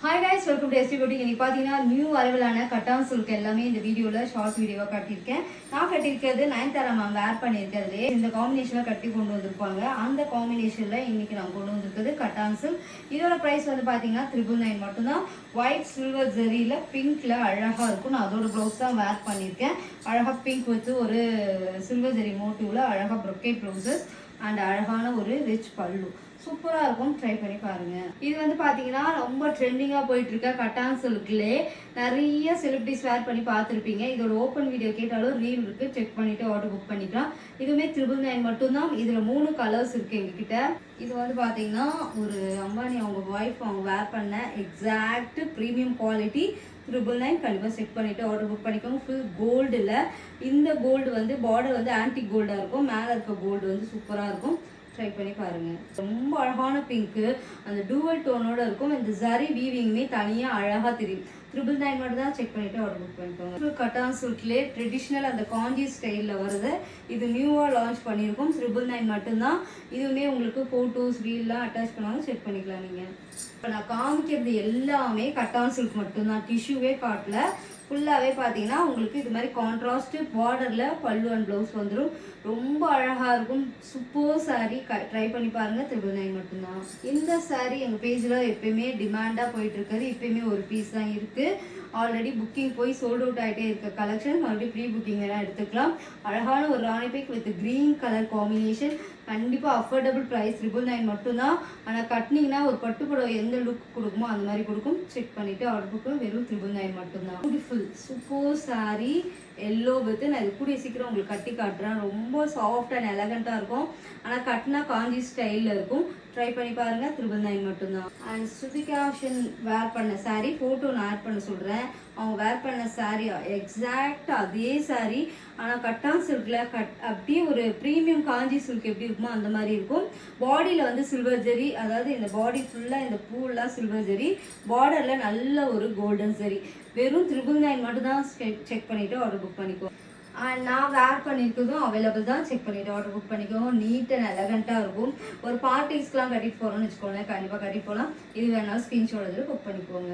Hi guys, welcome to ST Boutique. இன்னைக்கு பாத்தீங்கன்னா new அரைவலான கட்டான் silk எல்லாமே இந்த வீடியோல ஷார்ட் வீடியோவா காட்டியிருக்கேன். நான் கட்டியிருக்கிறது நயன்தாரா மேம் வேர் பண்ணியிருக்கிறதுலே இந்த காம்பினேஷன்ல கட்டி கொண்டு வந்திருப்பாங்க. அந்த காம்பினேஷன்ல இன்னைக்கு நான் கொண்டு வந்திருக்கிறது கட்டான் சில்க். இதோட பிரைஸ் வந்து பாத்தீங்கன்னா 999 மட்டும்தான். ஒயிட் சில்வர் ஜரியில பிங்க்ல அழகா இருக்கும். நான் அதோட ப்ளவுஸ் தான் வேர் பண்ணியிருக்கேன். அழகா பிங்க் வச்சு ஒரு சில்வர் ஜரி மோட்டிவ்ல அழகா ப்ரொக்கேட் ப்ளவுசஸ் அண்ட் அழகான ஒரு ரிச் பல்லு சூப்பரா இருக்கும். ட்ரை பண்ணி பாருங்க. இது வந்து பாத்தீங்கன்னா ரொம்ப ட்ரெண்டிங்கா போயிட்டு இருக்க கட்டான் சில்க்லே நிறைய செலிபிரிட்டிஸ் வேர் பண்ணி பார்த்துருப்பீங்க. இதோட ஓப்பன் வீடியோ கேட்டாலும் ரீல் இருக்கு, செக் பண்ணிட்டு ஆர்டர் புக் பண்ணிக்கலாம். இதுவுமே 999 மட்டும்தான். இதுல 3 கலர்ஸ் இருக்கு எங்ககிட்ட. இது வந்து பாத்தீங்கன்னா ஒரு அம்பானி அவங்க ஒய்ஃப் அவங்க வேர் பண்ண எக்ஸாக்ட் ப்ரீமியம் குவாலிட்டி 999. கண்டிப்பாக செக் பண்ணிட்டு ஆர்டர் புக் பண்ணிக்கோங்க. ஃபுல் கோல்டு இல்லை, இந்த கோல்டு வந்து பார்டர் வந்து ஆன்டிக் கோல்டாக இருக்கும். மேலே இருக்க கோல்டு வந்து சூப்பராக இருக்கும். ட்ரை பண்ணி பாருங்க. ரொம்ப அழகான பிங்க்கு, அந்த டூவல் டோனோட இருக்கும். இந்த ஜரி வீவிங்குமே தனியாக அழகாக தெரியும். 999 மட்டும் தான். செக் பண்ணிட்டு ஆர்டர் புக் பண்ணிக்கோங்க. ஃபுல் கட்டான் சில்க்லேயே ட்ரெடிஷ்னல் அந்த காஞ்சி ஸ்டைலில் வருது. இது நியூவாக லான்ச் பண்ணியிருக்கோம். 999 மட்டும்தான். இதுவுமே உங்களுக்கு ஃபோட்டோஸ் ரீல்லாம் அட்டாச் பண்ணுவாங்க, செக் பண்ணிக்கலாம் நீங்கள். இப்போ நான் காமிக்கிறது எல்லாமே கட்டான் சில்க் மட்டும்தான், டிஷ்யூவே காட்டல. ஃபுல்லாகவே பார்த்தீங்கன்னா உங்களுக்கு இது மாதிரி கான்ட்ராஸ்ட் பார்டரில் பல்லு அண்ட் ப்ளவுஸ் வந்துடும். ரொம்ப அழகாக இருக்கும். சூப்பர் சாரீ. ட்ரை பண்ணி பாருங்கள். 999 மட்டும்தான். இந்த சாரீ எங்கள் பேஜில் எப்பயுமே டிமாண்டாக போயிட்டு இருக்காது. இப்பயுமே ஒரு பீஸ் தான் இருக்குது. ஆல்ரெடி புக்கிங் போய் சோல்ட் அவுட் ஆகிட்டே இருக்க கலெக்ஷன். மறுபடியும் ப்ரீ புக்கிங் வேணால் எடுத்துக்கலாம். அழகான ஒரு rani pink with green colour combination. கண்டிப்பாக அஃபோர்டபுள் ப்ரைஸ் 999 மட்டும்தான். ஆனால் கட்டினீங்கன்னா ஒரு பட்டு புடவை எந்த லுக் கொடுக்குமோ அந்த மாதிரி கொடுக்கும். செக் பண்ணிவிட்டு ஆர்டர் புக்கும். வெறும் 999 மட்டும்தான். Beautiful super sari yellow with. நான் இது கூடிய சீக்கிரம் உங்களுக்கு கட்டி காட்டுறேன். ரொம்ப சாஃப்ட் அண்ட் எலகண்ட்டாக இருக்கும். ஆனால் கட்டினா காஞ்சி ஸ்டைலில் இருக்கும். ட்ரை பண்ணி பாருங்க. 999 மட்டும்தான். அண்ட் ஸ்ருதிகாஷன் வேர் பண்ண சாரீ ஃபோட்டோ நான் ஆட் பண்ண சொல்கிறேன். அவங்க வேர் பண்ண சாரீ எக்ஸாக்ட் அதே சாரீ, ஆனால் கட்டான் சில்கில் அப்படியே ஒரு ப்ரீமியம் காஞ்சி சில்க் எப்படி இருக்குமோ அந்த மாதிரி இருக்கும். பாடியில் வந்து சில்வர் ஜெரி, அதாவது இந்த பாடி ஃபுல்லாக இந்த பூவெல்லாம் சில்வர் ஜெரி, பார்டரில் நல்ல ஒரு கோல்டன் ஜெரி. வெறும் 999 மட்டும் தான். செக் பண்ணிவிட்டு ஆர்டர் புக் பண்ணிக்கோ. நான் வேர் பண்ணியிருக்கிறதும் அவைலபிள் தான். செக் பண்ணிவிட்டு ஆர்டர் புக் பண்ணிக்கோங்க. நீட் அண்ட் எலகண்ட்டாக இருக்கும். ஒரு பார்ட்டிஸ்க்கெலாம் கட்டிட்டு போகிறோம்னு வச்சுக்கோங்களேன், கண்டிப்பாக கட்டிட்டு போகலாம். இது வேணாலும் ஸ்க்ரீன்ஷாட் எடுத்து புக் பண்ணிக்கோங்க.